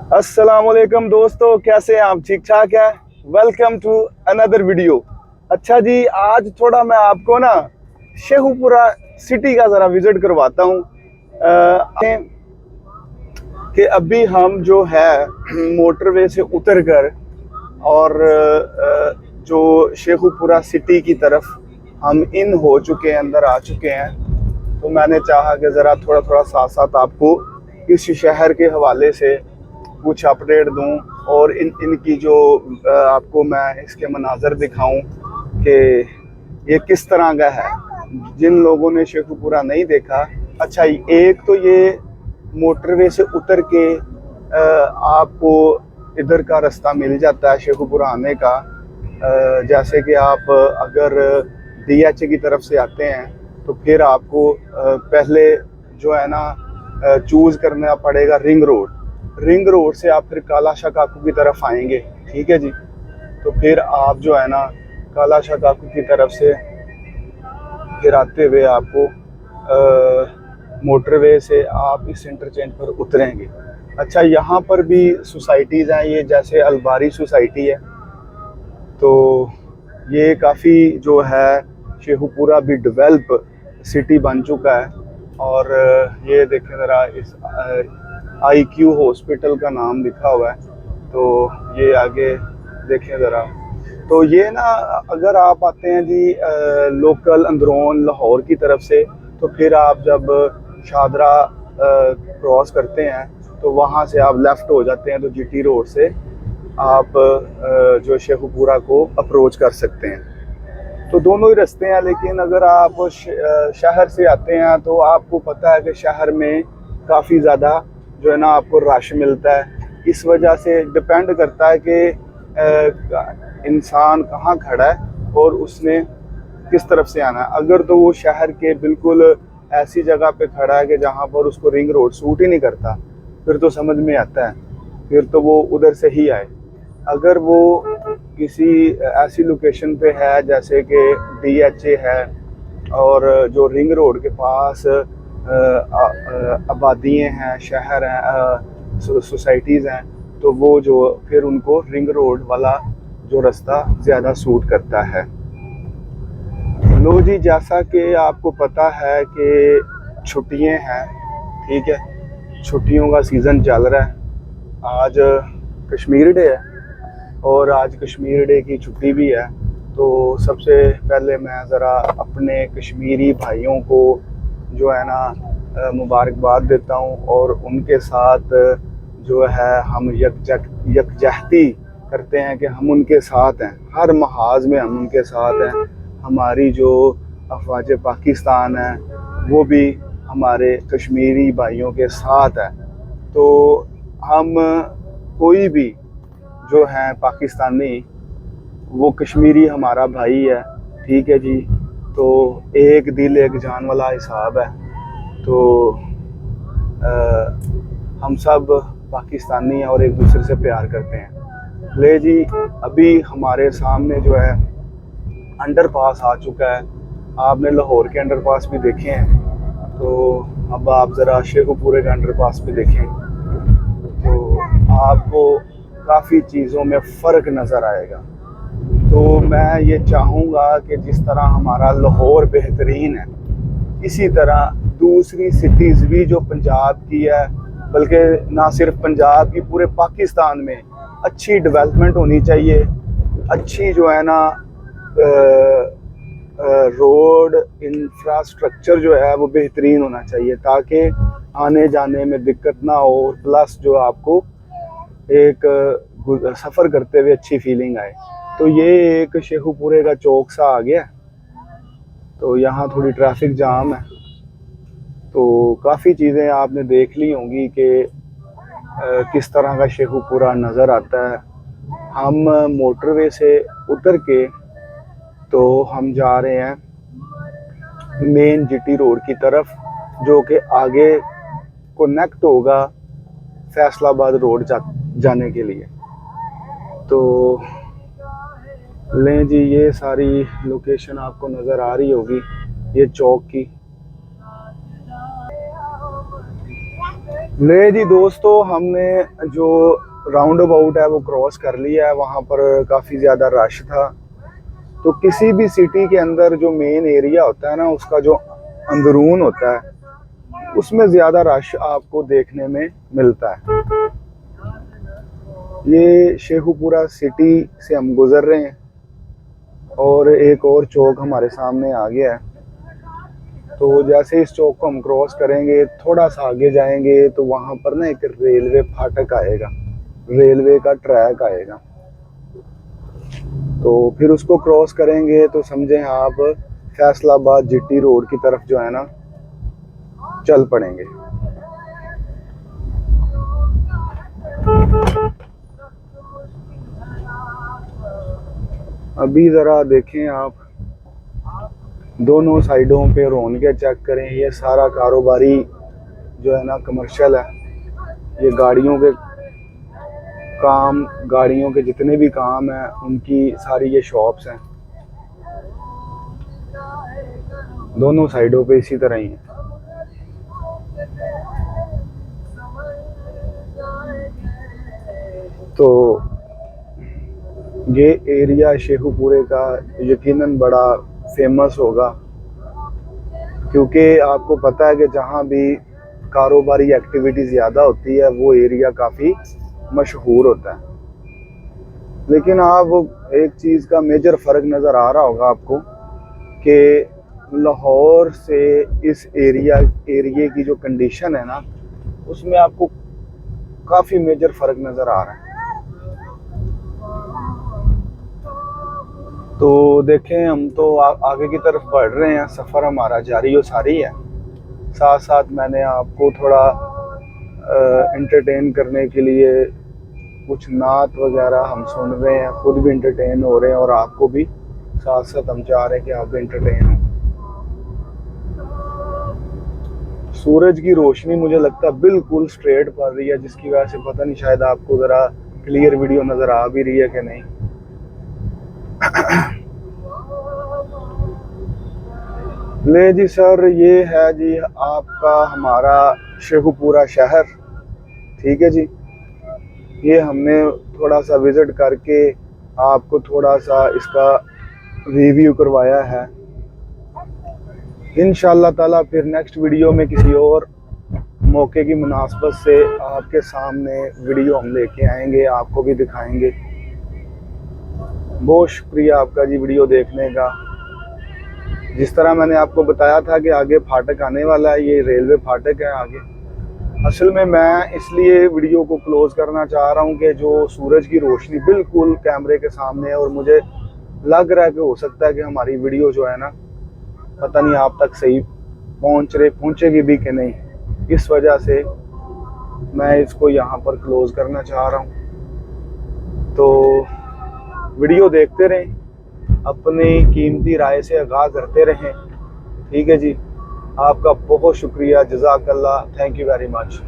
अस्सलामुअलैकुम दोस्तों, कैसे हैं आप? ठीक ठाक हैं? Welcome to another video. अच्छा जी, आज थोड़ा मैं आपको ना शेखुपुरा सिटी का ज़रा विज़िट करवाता हूँ कि अभी हम जो है मोटरवे से उतर कर और जो शेखुपुरा सिटी की तरफ हम इन हो चुके हैं, अंदर आ चुके हैं। तो मैंने चाहा कि ज़रा थोड़ा थोड़ा साथ साथ आपको इस शहर के हवाले से कुछ अपडेट दूं और इनकी जो आपको मैं इसके मनाजर दिखाऊं कि ये किस तरह का है। जिन लोगों ने शेखुपुरा नहीं देखा, अच्छा एक तो ये मोटरवे से उतर के आपको इधर का रास्ता मिल जाता है शेखुपुरा आने का। जैसे कि आप अगर DH की तरफ से आते हैं तो फिर आपको पहले जो है ना चूज़ करना पड़ेगा रिंग रोड से आप फिर कालाशाह काकू की तरफ आएंगे। ठीक है जी। तो फिर आप जो है ना कालाशाह काकू की तरफ से फिर आते हुए आपको मोटरवे से आप इस इंटरचेंज पर उतरेंगे। अच्छा, यहाँ पर भी सोसाइटीज़ हैं, ये जैसे अलबारी सोसाइटी है। तो ये काफ़ी जो है शेखुपुरा भी डेवलप सिटी बन चुका है। और ये देखें ज़रा, इस IQ हॉस्पिटल का नाम लिखा हुआ है। तो ये आगे देखें ज़रा। तो ये ना अगर आप आते हैं जी लोकल अंदरोन लाहौर की तरफ से, तो फिर आप जब शादरा क्रॉस करते हैं तो वहाँ से आप लेफ़्ट हो जाते हैं, तो GT रोड से आप जो शेखुपुरा को अप्रोच कर सकते हैं। तो दोनों ही रास्ते हैं, लेकिन अगर आप शहर से आते हैं तो आपको पता है कि शहर में काफ़ी ज़्यादा जो है ना आपको रश मिलता है। इस वजह से डिपेंड करता है कि इंसान कहाँ खड़ा है और उसने किस तरफ से आना है। अगर तो वो शहर के बिल्कुल ऐसी जगह पे खड़ा है कि जहाँ पर उसको रिंग रोड सूट ही नहीं करता, फिर तो समझ में आता है, फिर तो वो उधर से ही आए। अगर वो किसी ऐसी लोकेशन पे है जैसे कि DHA है और जो रिंग रोड के पास आबादियाँ हैं, शहर हैं, सोसाइटीज़ हैं, तो वो जो फिर उनको रिंग रोड वाला जो रास्ता ज़्यादा सूट करता है। लो जी, जैसा कि आपको पता है कि छुट्टियाँ हैं, ठीक है, छुट्टियों का सीज़न चल रहा है। आज कश्मीर डे है और आज कश्मीर डे की छुट्टी भी है। तो सबसे पहले मैं ज़रा अपने कश्मीरी भाइयों को जो है ना मुबारकबाद देता हूँ और उनके साथ जो है हम यकजहती करते हैं कि हम उनके साथ हैं, हर महाज में हम उनके साथ हैं। हमारी जो अफवाज पाकिस्तान है वो भी हमारे कश्मीरी भाइयों के साथ है। तो हम कोई भी जो है पाकिस्तानी, वो कश्मीरी हमारा भाई है। ठीक है जी। तो एक दिल एक जान वाला हिसाब है। तो हम सब पाकिस्तानी हैं और एक दूसरे से प्यार करते हैं। ले जी, अभी हमारे सामने जो है अंडरपास आ चुका है। आपने लाहौर के अंडरपास भी देखे हैं, तो अब आप ज़रा शेखुपुरे का अंडरपास भी देखें तो आपको काफ़ी चीज़ों में फ़र्क नज़र आएगा। तो मैं ये चाहूँगा कि जिस तरह हमारा लाहौर बेहतरीन है, इसी तरह दूसरी सिटीज़ भी जो पंजाब की है, बल्कि ना सिर्फ पंजाब की, पूरे पाकिस्तान में अच्छी डेवलपमेंट होनी चाहिए। अच्छी जो है ना रोड इंफ्रास्ट्रक्चर जो है वो बेहतरीन होना चाहिए, ताकि आने जाने में दिक्कत ना हो, प्लस जो आपको एक सफ़र करते हुए अच्छी फीलिंग आए। तो ये एक शेखुपुरे का चौक सा आ गया, तो यहाँ थोड़ी ट्रैफिक जाम है। तो काफ़ी चीज़ें आपने देख ली होंगी कि किस तरह का शेखुपुरा नज़र आता है। हम मोटरवे से उतर के तो हम जा रहे हैं मेन GT रोड की तरफ, जो कि आगे कनेक्ट होगा फैसलाबाद रोड जाने के लिए। तो लें जी, ये सारी लोकेशन आपको नज़र आ रही होगी, ये चौक की। ले जी दोस्तों, हमने जो राउंड अबाउट है वो क्रॉस कर लिया है। वहाँ पर काफ़ी ज़्यादा रश था। तो किसी भी सिटी के अंदर जो मेन एरिया होता है ना, उसका जो अंदरून होता है, उसमें ज़्यादा रश आपको देखने में मिलता है। ये शेखुपुरा सिटी से हम गुज़र रहे हैं और एक और चौक हमारे सामने आ गया है। तो जैसे इस चौक को हम क्रॉस करेंगे, थोड़ा सा आगे जाएंगे तो वहाँ पर ना एक रेलवे फाटक आएगा, रेलवे का ट्रैक आएगा। तो फिर उसको क्रॉस करेंगे तो समझें आप फैसलाबाद जीटी रोड की तरफ जो है ना चल पड़ेंगे। अभी ज़रा देखें आप, दोनों साइडों पे रौनकें चेक करें। ये सारा कारोबारी जो है ना कमर्शियल है। ये गाड़ियों के काम, गाड़ियों के जितने भी काम हैं उनकी सारी ये शॉप्स हैं। दोनों साइडों पे इसी तरह ही है। तो ये एरिया शेखुपुरे का यकीनन बड़ा फेमस होगा, क्योंकि आपको पता है कि जहाँ भी कारोबारी एक्टिविटी ज़्यादा होती है वो एरिया काफ़ी मशहूर होता है। लेकिन आप एक चीज़ का मेजर फ़र्क नज़र आ रहा होगा आपको कि लाहौर से इस एरिए की जो कंडीशन है ना, उसमें आपको काफ़ी मेजर फ़र्क नज़र आ रहा है। तो देखें, हम तो आगे की तरफ बढ़ रहे हैं, सफ़र हमारा जारी और सारी है। साथ साथ मैंने आपको थोड़ा एंटरटेन करने के लिए कुछ नात वगैरह हम सुन रहे हैं, खुद भी एंटरटेन हो रहे हैं और आपको भी साथ साथ हम चाह रहे हैं कि आप भी एंटरटेन हो। सूरज की रोशनी मुझे लगता है बिल्कुल स्ट्रेट पड़ रही है, जिसकी वजह से पता नहीं शायद आपको ज़रा क्लियर वीडियो नज़र आ भी रही है कि नहीं। ले जी सर, ये है जी आपका हमारा शेखुपुरा शहर। ठीक है जी, ये हमने थोड़ा सा विज़िट करके आपको थोड़ा सा इसका रिव्यू करवाया है। इंशाअल्लाह ताला फिर नेक्स्ट वीडियो में किसी और मौके की मुनासबत से आपके सामने वीडियो हम लेके आएंगे, आपको भी दिखाएंगे। बहुत शुक्रिया आपका जी वीडियो देखने का। जिस तरह मैंने आपको बताया था कि आगे फाटक आने वाला है, ये रेलवे फाटक है आगे। असल में मैं इसलिए वीडियो को क्लोज करना चाह रहा हूँ कि जो सूरज की रोशनी बिल्कुल कैमरे के सामने है और मुझे लग रहा है कि हो सकता है कि हमारी वीडियो जो है ना, पता नहीं आप तक सही पहुँचेगी भी कि नहीं। इस वजह से मैं इसको यहाँ पर क्लोज करना चाह रहा हूँ। तो वीडियो देखते रहें, अपनी कीमती राय से आगाह करते रहें। ठीक है जी, आपका बहुत शुक्रिया, जज़ाकल्लाह, थैंक यू वेरी मच।